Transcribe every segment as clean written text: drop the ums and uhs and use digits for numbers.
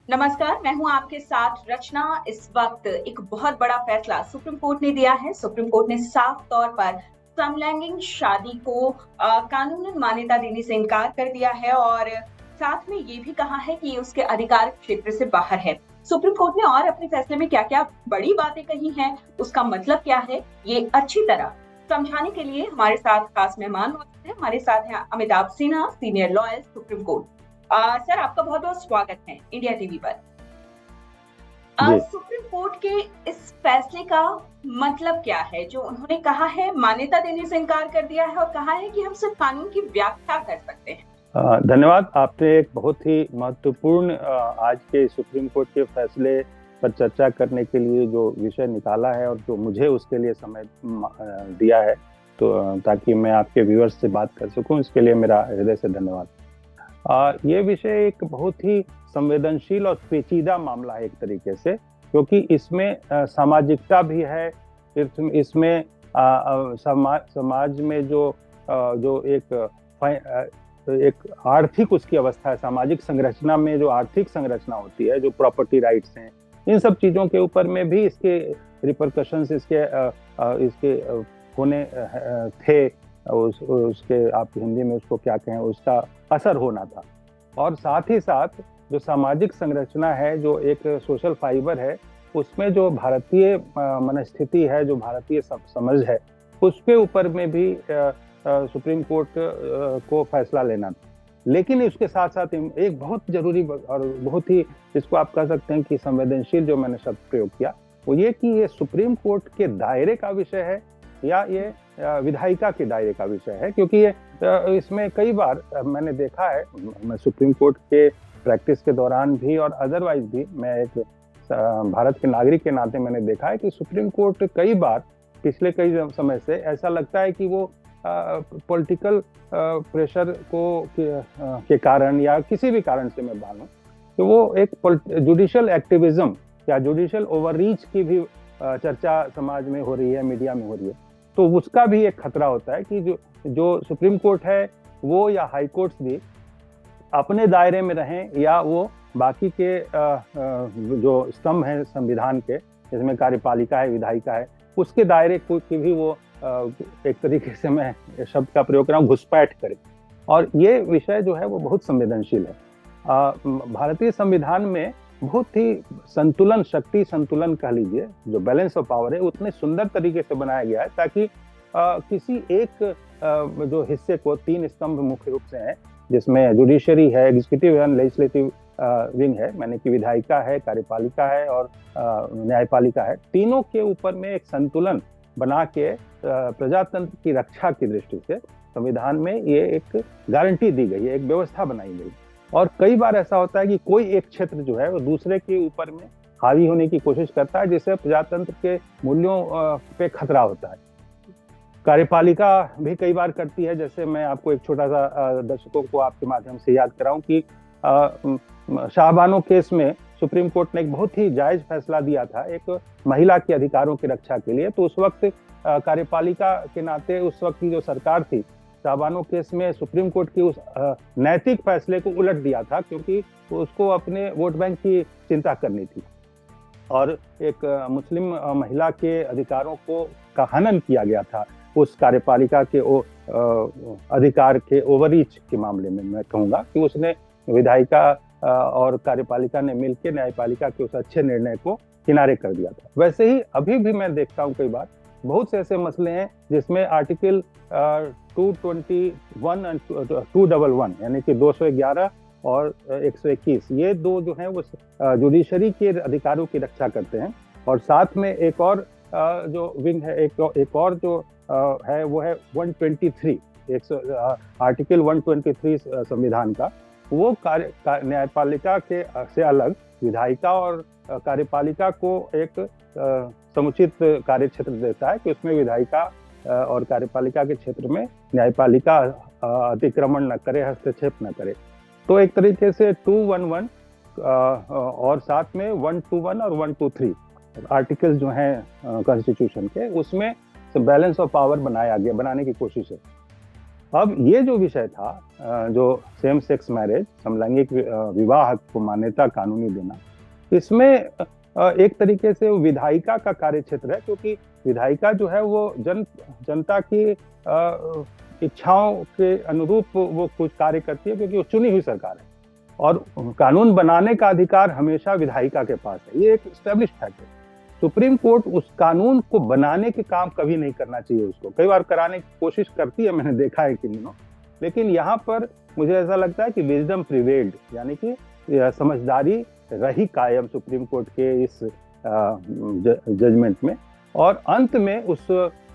नमस्कार, मैं हूं आपके साथ रचना। इस वक्त एक बहुत बड़ा फैसला सुप्रीम कोर्ट ने दिया है। सुप्रीम कोर्ट ने साफ तौर पर समलैंगिक शादी को कानूनन मान्यता देने से इनकार कर दिया है और साथ में ये भी कहा है कि ये उसके अधिकार क्षेत्र से बाहर है। सुप्रीम कोर्ट ने और अपने फैसले में क्या-क्या बड़ी बातें कही हैं, उसका मतलब क्या है, ये अच्छी तरह समझाने के लिए हमारे साथ खास मेहमान मौजूद हैं। हमारे साथ हैं Amitabh Sinha, senior lawyer, supreme court. Sir, आपका बहुत बहुत स्वागत है इंडिया टीवी पर। जी। सुप्रीम कोर्ट के इस फैसले का मतलब क्या है? जो उन्होंने कहा है, मान्यता देने से इनकार कर दिया है और कहा है कि हम सिर्फ कानून की व्याख्या कर सकते हैं। धन्यवाद। आपने एक बहुत ही महत्वपूर्ण आज के सुप्रीम कोर्ट के फैसले पर चर्चा करने के लिए जो विषय निकाला है और जो मुझे उसके लिए समय दिया है, तो ताकि मैं आपके व्यूअर्स से बात कर सकूं, इसके लिए मेरा हृदय से धन्यवाद। ये विषय एक बहुत ही संवेदनशील और पेचीदा मामला है एक तरीके से, क्योंकि इसमें सामाजिकता भी है। इसमें समाज में जो एक आर्थिक उसकी अवस्था है, सामाजिक संरचना में जो आर्थिक संरचना होती है, जो प्रॉपर्टी राइट्स हैं, इन सब चीजों के ऊपर में भी इसके रिपरकशंस इसके होने थे। उसके आप हिंदी में उसको क्या कहें, उसका असर होना था। और साथ ही साथ जो सामाजिक संरचना है, जो एक सोशल फाइबर है, उसमें जो भारतीय मनस्थिति है, जो भारतीय समझ है, उसके ऊपर में भी सुप्रीम कोर्ट को फैसला लेना था। लेकिन उसके साथ साथ एक बहुत जरूरी और बहुत ही, जिसको आप कह सकते हैं कि संवेदनशील, जो मैंने शब्द प्रयोग किया, वो ये कि ये सुप्रीम कोर्ट के दायरे का विषय है या ये विधायिका के दायरे का विषय है। क्योंकि ये इसमें कई बार मैंने देखा है, मैं सुप्रीम कोर्ट के प्रैक्टिस के दौरान भी और अदरवाइज भी, मैं एक भारत के नागरिक के नाते मैंने देखा है कि सुप्रीम कोर्ट कई बार पिछले कई समय से ऐसा लगता है कि वो पॉलिटिकल प्रेशर के कारण या किसी भी कारण से मैं मानूं, तो वो एक जुडिशियल एक्टिविज्म या जुडिशियल ओवररीच की भी चर्चा समाज में हो रही है, मीडिया में हो रही है। तो उसका भी एक खतरा होता है कि जो सुप्रीम कोर्ट है वो या हाई कोर्ट्स भी अपने दायरे में रहें, या वो बाकी के जो स्तंभ हैं संविधान के, जिसमें कार्यपालिका है, विधायिका है, उसके दायरे को की भी वो एक तरीके से मैं शब्द का प्रयोग कर रहा हूँ, घुसपैठ करे। और ये विषय जो है वो बहुत संवेदनशील है। भारतीय संविधान में बहुत ही संतुलन, शक्ति संतुलन कह लीजिए, जो बैलेंस ऑफ पावर है, उतने सुंदर तरीके से बनाया गया है ताकि किसी एक जो हिस्से को, तीन स्तंभ मुख्य रूप से हैं, जिसमें जुडिशरी है, एग्जीक्यूटिव एंड लेजिस्लेटिव विंग है, माने कि विधायिका है, कार्यपालिका है और न्यायपालिका है, तीनों के ऊपर में एक संतुलन बना के प्रजातंत्र की रक्षा की दृष्टि से संविधान में ये एक गारंटी दी गई है, एक व्यवस्था बनाई गई। और कई बार ऐसा होता है कि कोई एक क्षेत्र जो है वो दूसरे के ऊपर में हावी होने की कोशिश करता है, जिससे प्रजातंत्र के मूल्यों पे खतरा होता है। कार्यपालिका भी कई बार करती है। जैसे मैं आपको एक छोटा सा दर्शकों को आपके माध्यम से याद कराऊं कि शाहबानो केस में सुप्रीम कोर्ट ने एक बहुत ही जायज फैसला दिया था एक महिला के अधिकारों की रक्षा के लिए। तो उस वक्त कार्यपालिका के नाते उस वक्त की जो सरकार थी, शाहबानो केस में सुप्रीम कोर्ट की उस नैतिक फैसले को उलट दिया था, क्योंकि उसको अपने वोट बैंक की चिंता करनी थी और एक मुस्लिम महिला के अधिकारों का हनन किया गया था उस कार्यपालिका के अधिकार के ओवररीच के मामले में। मैं कहूँगा कि उसने विधायिका और कार्यपालिका ने मिलकर न्यायपालिका के उस अच्छे निर्णय को किनारे कर दिया था। वैसे ही अभी भी मैं देखता हूँ कई बार बहुत से ऐसे मसले हैं जिसमें आर्टिकल 221 एंड 211 यानी कि 211 और 121, ये दो जो हैं वो जुडिशरी के अधिकारों की रक्षा करते हैं। और साथ में एक और जो विंग है, एक और जो है वो है 123, आर्टिकल 123 संविधान का, वो न्यायपालिका के से अलग विधायिका और कार्यपालिका को एक समुचित कार्य क्षेत्र देता है कि उसमें विधायिका और कार्यपालिका के क्षेत्र में न्यायपालिका अतिक्रमण न करे, हस्तक्षेप न करे। तो एक तरीके से 211 और साथ में 121 और 123 आर्टिकल्स जो हैं कॉन्स्टिट्यूशन के, उसमें बैलेंस ऑफ पावर बनाने की कोशिश है। अब ये जो विषय था, जो सेम सेक्स मैरिज, समलैंगिक विवाह को मान्यता कानूनी देना, इसमें एक तरीके से विधायिका का कार्य क्षेत्र है, क्योंकि विधायिका जो है वो जनता की इच्छाओं के अनुरूप वो कुछ कार्य करती है, क्योंकि वो चुनी हुई सरकार है और कानून बनाने का अधिकार हमेशा विधायिका के पास है। ये एक एस्टेब्लिश फैक्ट है। सुप्रीम कोर्ट उस कानून को बनाने के काम कभी नहीं करना चाहिए उसको। कई बार कराने की कोशिश करती है, मैंने देखा है कि दिनों, लेकिन यहाँ पर मुझे ऐसा लगता है कि विजडम प्रिवेल्ड, यानी कि समझदारी रही कायम सुप्रीम कोर्ट के इस जजमेंट में, और अंत में उस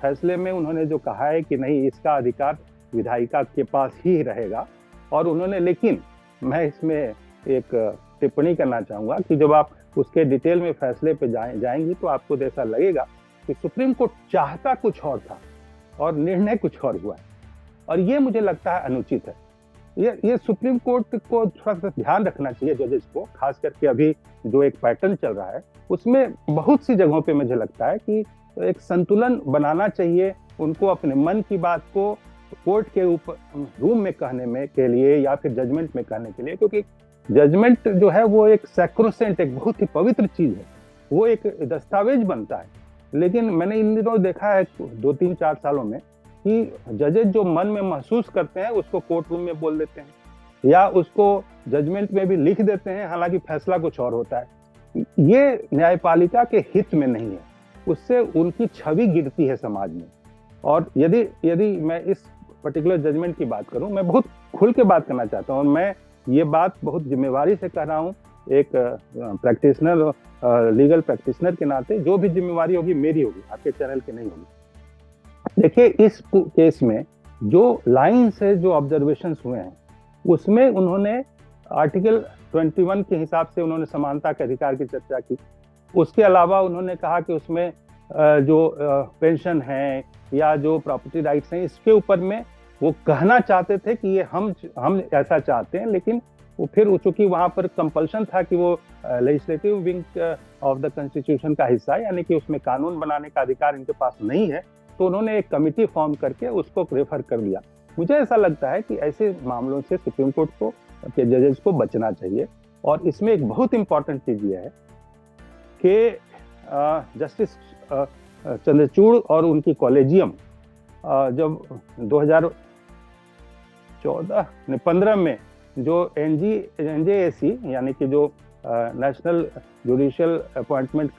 फैसले में उन्होंने जो कहा है कि नहीं, इसका अधिकार विधायिका के पास ही रहेगा। और उन्होंने, लेकिन मैं इसमें एक टिप्पणी करना चाहूंगा कि जब आप उसके डिटेल में फैसले पे जाएंगी तो आपको ऐसा लगेगा कि सुप्रीम कोर्ट चाहता कुछ और था और निर्णय कुछ और हुआ है, और ये मुझे लगता है अनुचित है। ये सुप्रीम कोर्ट को थोड़ा सा ध्यान रखना चाहिए, जजेस को, खास करके अभी जो एक पैटर्न चल रहा है उसमें बहुत सी जगहों पे मुझे लगता है कि एक संतुलन बनाना चाहिए उनको, अपने मन की बात को कोर्ट के ऊपर रूम में कहने में के लिए या फिर जजमेंट में कहने के लिए, क्योंकि जजमेंट जो है वो एक सैक्रोसेंट, एक बहुत ही पवित्र चीज है, वो एक दस्तावेज बनता है। लेकिन मैंने इन दिनों देखा है 2-3-4 सालों में कि जजेस जो मन में महसूस करते हैं उसको कोर्ट रूम में बोल देते हैं या उसको जजमेंट में भी लिख देते हैं, हालांकि फैसला कुछ और होता है। ये न्यायपालिका के हित में नहीं है, उससे उनकी छवि गिरती है समाज में। और यदि मैं इस पर्टिकुलर जजमेंट की बात करूं, मैं बहुत खुल के बात करना चाहता हूं और मैं ये बात बहुत जिम्मेवारी से कर रहा हूं, एक प्रैक्टिशनर, लीगल प्रैक्टिशनर के नाते। जो भी जिम्मेवारी होगी मेरी होगी, आपके चैनल की नहीं होगी। देखिए, इस केस में जो लाइन से जो ऑब्जर्वेशंस हुए हैं उसमें उन्होंने आर्टिकल 21 के हिसाब से उन्होंने समानता के अधिकार की चर्चा की। उसके अलावा उन्होंने कहा कि उसमें जो पेंशन है या जो प्रॉपर्टी राइट्स हैं, इसके ऊपर में वो कहना चाहते थे कि ये हम ऐसा चाहते हैं, लेकिन वो फिर चूंकि वहां पर कंपल्शन था कि वो legislative wing of the constitution का हिस्सा है, यानी कि उसमें कानून बनाने का अधिकार इनके पास नहीं है, तो उन्होंने एक कमिटी फॉर्म करके उसको रेफर कर दिया। मुझे ऐसा लगता है कि ऐसे मामलों से सुप्रीम कोर्ट को के जजेस को बचना चाहिए। और इसमें एक बहुत इंपॉर्टेंट चीज ये है कि जस्टिस चंद्रचूड़ और उनकी कॉलेजियम जब 2015 में जो NJAC यानी कि जो नेशनल जुडिशियल अपॉइंटमेंट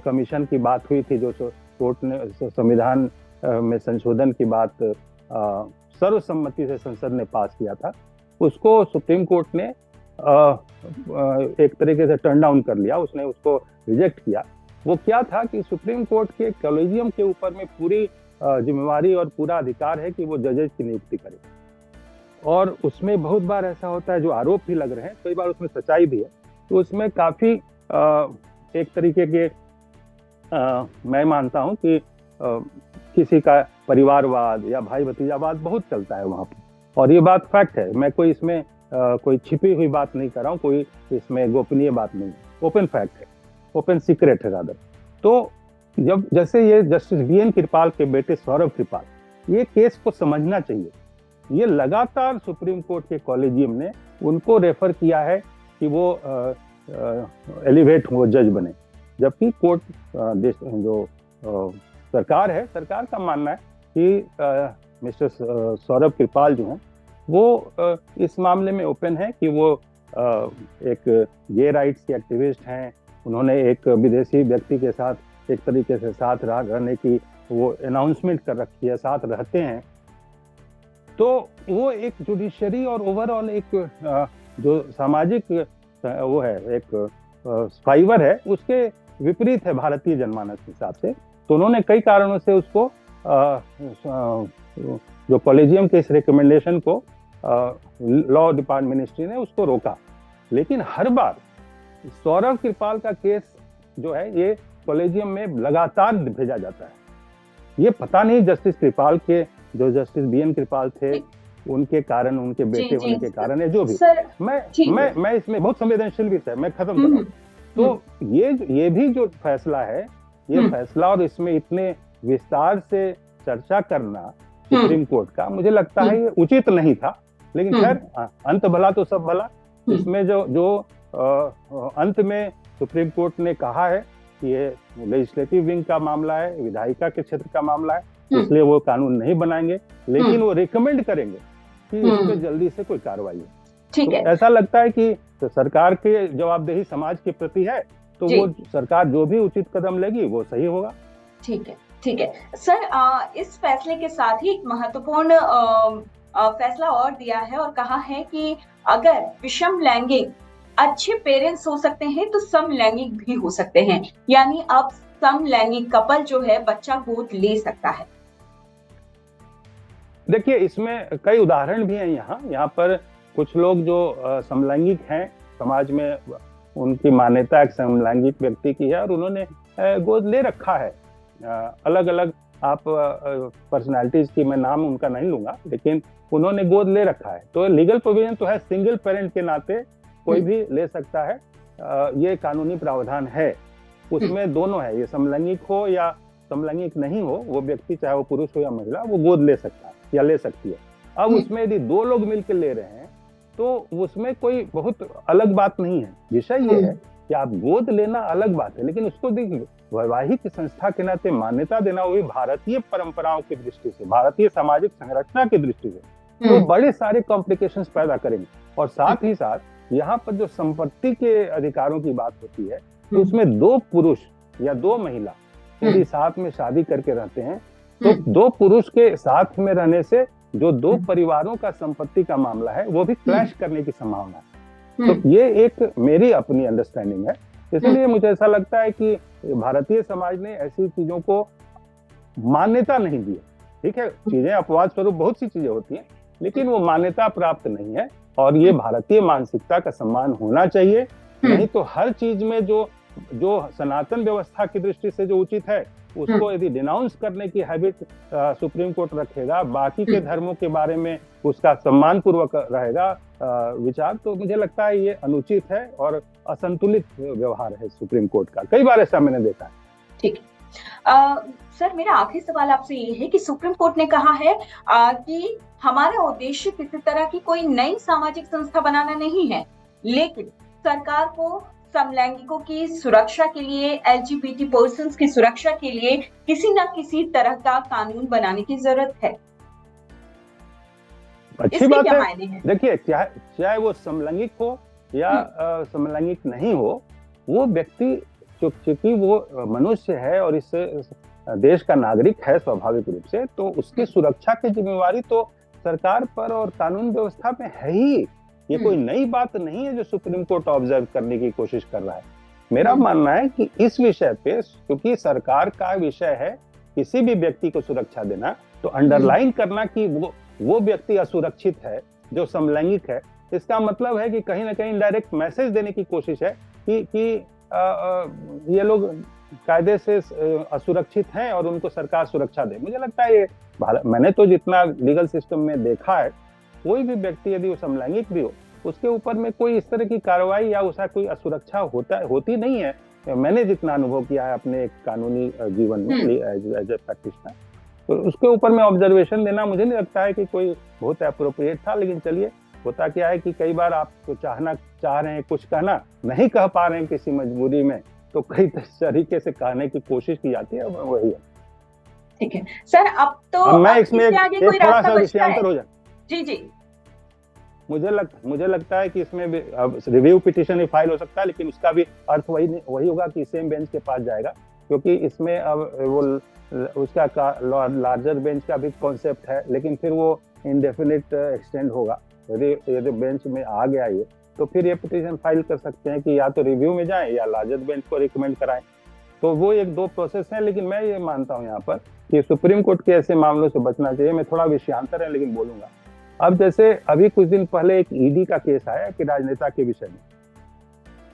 कमीशन की बात हुई थी, जो कोर्ट ने संविधान में संशोधन की बात सर्वसम्मति से संसद ने पास किया था, उसको सुप्रीम कोर्ट ने एक तरीके से टर्न डाउन कर लिया, उसने उसको रिजेक्ट किया। वो क्या था कि सुप्रीम कोर्ट के कॉलेजियम के ऊपर में पूरी जिम्मेवारी और पूरा अधिकार है कि वो जजेस की नियुक्ति करे। और उसमें बहुत बार ऐसा होता है, जो आरोप भी लग रहे हैं, कई बार उसमें सच्चाई भी है, तो उसमें काफी एक तरीके के मैं मानता हूं कि किसी का परिवारवाद या भाई भतीजावाद बहुत चलता है वहां पर, और ये बात फैक्ट है। मैं कोई इसमें कोई छिपी हुई बात नहीं कर रहा हूँ, कोई इसमें गोपनीय बात नहीं है, ओपन फैक्ट है, ओपन सीक्रेट है रादर। तो जब जैसे ये जस्टिस BN कृपाल के बेटे सौरभ कृपाल, ये केस को समझना चाहिए। ये लगातार सुप्रीम कोर्ट के कॉलेजियम ने उनको रेफर किया है कि वो एलिवेट हो, जज बने, जबकि कोर्ट जो सरकार है, सरकार का मानना है कि मिस्टर सौरभ कृपाल जो हैं वो इस मामले में ओपन है कि वो एक गे राइट्स के एक्टिविस्ट हैं। उन्होंने एक विदेशी व्यक्ति के साथ एक तरीके से साथ रहने की वो अनाउंसमेंट कर रखी है, साथ रहते हैं। तो वो एक जुडिशरी और ओवरऑल एक जो सामाजिक वो है, एक फाइबर है, उसके विपरीत है भारतीय जनमानस के हिसाब से। तो उन्होंने कई कारणों से उसको जो कॉलेजियम के इस रिकमेंडेशन को लॉ डिपार्टमेंट मिनिस्ट्री ने उसको रोका। लेकिन हर बार सौरभ कृपाल का केस जो है ये कॉलेजियम में लगातार भेजा जाता है। ये पता नहीं जस्टिस कृपाल के, जो जस्टिस BN कृपाल थे, उनके कारण, उनके बेटे होने के कारण है, जो भी। मैं इसमें बहुत संवेदनशील भी है, मैं खत्म कर रहा हूँ। तो ये भी जो फैसला है, ये फैसला और इसमें इतने विस्तार से चर्चा करना, सुप्रीम कोर्ट का, मुझे लगता है ये उचित नहीं था। लेकिन खैर, अंत भला तो सब भला। इसमें जो अंत में सुप्रीम कोर्ट ने कहा है कि ये लेजिस्लेटिव विंग का मामला है, विधायिका के क्षेत्र का मामला है, इसलिए वो कानून नहीं बनाएंगे, लेकिन वो रिकमेंड करेंगे कि इस पे जल्दी से कोई कार्रवाई हो। ठीक है। ऐसा लगता है कि तो सरकार की जवाबदेही समाज के प्रति है, तो वो सरकार जो भी उचित कदम लेगी वो सही होगा। ठीक है, ठीक है सर। इस फैसले के साथ ही एक महत्वपूर्ण फैसला और दिया है और कहा है कि अगर विषम लैंगिक अच्छे पेरेंट्स हो सकते हैं तो समलैंगिक भी हो सकते हैं, यानी अब समलैंगिक कपल जो है बच्चा गोद ले सकता है। देखिए, इसमें कई उदाहरण भी हैं। यहाँ पर कुछ लोग जो समलैंगिक हैं, समाज में उनकी मान्यता एक समलैंगिक व्यक्ति की है और उन्होंने गोद ले रखा है। अलग अलग आप पर्सनालिटीज की मैं नाम उनका नहीं लूंगा, लेकिन उन्होंने गोद ले रखा है। तो लीगल प्रोविजन तो है, सिंगल पेरेंट के नाते कोई भी ले सकता है, ये कानूनी प्रावधान है। उसमें दोनों है, ये समलैंगिक हो या समलैंगिक नहीं हो, वो व्यक्ति चाहे वो पुरुष हो या महिला, वो गोद ले सकता है या ले सकती है। अब उसमें यदि दो लोग मिलकर ले रहे हैं तो उसमें कोई बहुत अलग बात नहीं है। विषय ये है कि आप गोद लेना अलग बात है, लेकिन उसको देखिए वैवाहिक संस्था के नाते मान्यता देना, वो भी भारतीय परंपराओं की दृष्टि से, भारतीय सामाजिक संरचना की दृष्टि से, तो बड़े सारे कॉम्प्लिकेशंस पैदा करेंगे। और साथ ही साथ यहाँ पर जो संपत्ति के अधिकारों की बात होती है, तो उसमें दो पुरुष या दो महिला यदि साथ में शादी करके रहते हैं, तो दो पुरुष के साथ में रहने से जो दो परिवारों का संपत्ति का मामला है वो भी क्लैश करने की संभावना है। तो ये एक मेरी अपनी अंडरस्टैंडिंग है। इसलिए मुझे ऐसा लगता है कि भारतीय समाज ने ऐसी चीजों को मान्यता नहीं दी है। ठीक है, चीजें अपवाद स्वरूप बहुत सी चीजें होती हैं, लेकिन वो मान्यता प्राप्त नहीं है। और ये भारतीय मानसिकता का सम्मान होना चाहिए। नहीं तो हर चीज में जो सनातन व्यवस्था की दृष्टि से जो उचित है, उसको यदि डिनाउंस करने की हैबिट सुप्रीम कोर्ट रखेगा, बाकी के धर्मों के बारे में उसका सम्मान पूर्वक रहेगा विचार, तो मुझे लगता है ये अनुचित है और असंतुलित व्यवहार है सुप्रीम कोर्ट का। कई बार ऐसा मैंने देखा है। ठीक है सर, मेरा आखिरी सवाल आपसे ये है कि सुप्रीम कोर्ट ने कहा है कि हमारा उद्देश्य किसी तरह की कोई नई सामाजिक संस्था बनाना नहीं है, लेकिन सरकार को समलैंगिकों की सुरक्षा के लिए, एलजीबीटी पर्सन्स की सुरक्षा के लिए किसी न किसी तरह का कानून बनाने की जरूरत है। अच्छी बात है। देखिए, चाहे वो समलैंगिक हो या समलैंगिक नहीं हो, वो व्यक्ति चूंकि वो मनुष्य है और इस देश का नागरिक है स्वाभाविक रूप से, तो उसकी सुरक्षा की जिम्मेवारी तो सरकार पर और कानून व्यवस्था में है ही। ये कोई नई बात नहीं है जो सुप्रीम कोर्ट ऑब्जर्व करने की कोशिश कर रहा है। मेरा मानना है कि इस विषय पे, क्योंकि सरकार का विषय है किसी भी व्यक्ति को सुरक्षा देना, तो अंडरलाइन करना कि वो व्यक्ति असुरक्षित है जो समलैंगिक है, इसका मतलब है कि कहीं ना कहीं डायरेक्ट मैसेज देने की कोशिश है कि ये लोग कायदे से असुरक्षित हैं और उनको सरकार सुरक्षा दे। मुझे लगता है ये मैंने तो जितना लीगल सिस्टम में देखा है, कोई भी व्यक्ति यदि वो समलैंगिक भी हो, उसके ऊपर में कोई इस तरह की कार्रवाई या उसका कोई असुरक्षा होती नहीं है। मैंने जितना अनुभव किया है अपने कानूनी जीवन में एज ए प्रैक्टिशनर, तो उसके ऊपर में ऑब्जर्वेशन देना मुझे नहीं लगता है कि कोई बहुत अप्रोप्रिएट था। लेकिन चलिए, होता क्या है कि कई बार आप तो चाह रहे हैं कुछ कहना, नहीं कह पा रहे हैं किसी मजबूरी में, तो कई तरीके से कहने की कोशिश की जाती है, वही है। ठीक है सर, अब तो मैं इसमें थोड़ा सा विषयांतर हो जाए। जी जी, मुझे लगता है कि इसमें अब रिव्यू पिटीशन ही फाइल हो सकता है, लेकिन उसका भी अर्थ वही होगा कि सेम बेंच के पास जाएगा, क्योंकि इसमें अब वो उसका लार्जर बेंच का भी कॉन्सेप्ट है, लेकिन फिर वो इंडेफिनिट एक्सटेंड होगा। यदि बेंच में आ गया ये, तो फिर ये पिटीशन फाइल कर सकते हैं कि या तो रिव्यू में जाएं या लार्जर बेंच को रिकमेंड कराएं। तो वो एक दो प्रोसेस है, लेकिन मैं ये मानता हूँ यहाँ पर कि सुप्रीम कोर्ट के ऐसे मामलों से बचना चाहिए। मैं थोड़ा विषयांतर है लेकिन बोलूंगा। अब जैसे अभी कुछ दिन पहले एक ईडी का केस आया कि राजनेता के विषय में,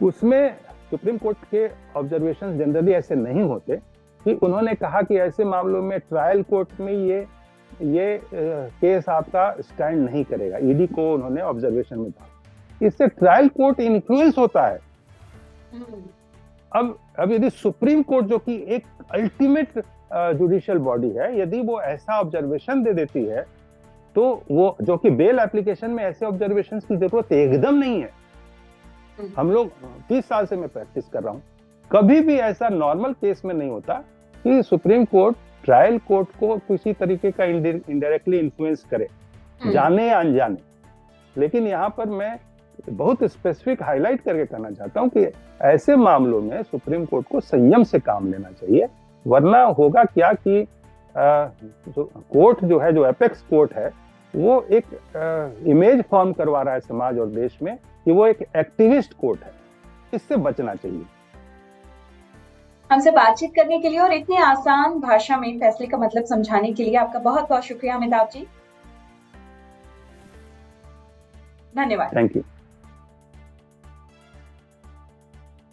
उसमें सुप्रीम कोर्ट के ऑब्जर्वेशन जनरली ऐसे नहीं होते कि उन्होंने कहा कि ऐसे मामलों में ट्रायल कोर्ट में ये केस आपका स्टैंड नहीं करेगा। ईडी को उन्होंने ऑब्जर्वेशन में कहा, इससे ट्रायल कोर्ट इन्फ्लुएंस होता है। अब यदि सुप्रीम कोर्ट, जो कि एक अल्टीमेट जुडिशियल बॉडी है, यदि वो ऐसा ऑब्जर्वेशन दे देती है तो वो, जो कि बेल एप्लीकेशन में ऐसे ऑब्जर्वेशंस की जरूरत एकदम नहीं है। हम लोग 30 साल से मैं प्रैक्टिस कर रहा हूँ, कभी भी ऐसा नॉर्मल केस में नहीं होता कि सुप्रीम कोर्ट ट्रायल कोर्ट को किसी तरीके का इनडायरेक्टली इन्फ्लुएंस करे, जाने या अनजाने। लेकिन यहाँ पर मैं बहुत स्पेसिफिक हाईलाइट करके कहना चाहता हूँ कि ऐसे मामलों में सुप्रीम कोर्ट को संयम से काम लेना चाहिए, वरना होगा क्या कि कोर्ट जो है, जो एपेक्स कोर्ट है, वो एक इमेज फॉर्म करवा रहा है समाज और देश में कि वो एक एक्टिविस्ट कोर्ट है। इससे बचना चाहिए। हमसे बातचीत करने के लिए और इतनी आसान भाषा में फैसले का मतलब समझाने के लिए आपका बहुत बहुत शुक्रिया अमिताभ जी। धन्यवाद। Thank you.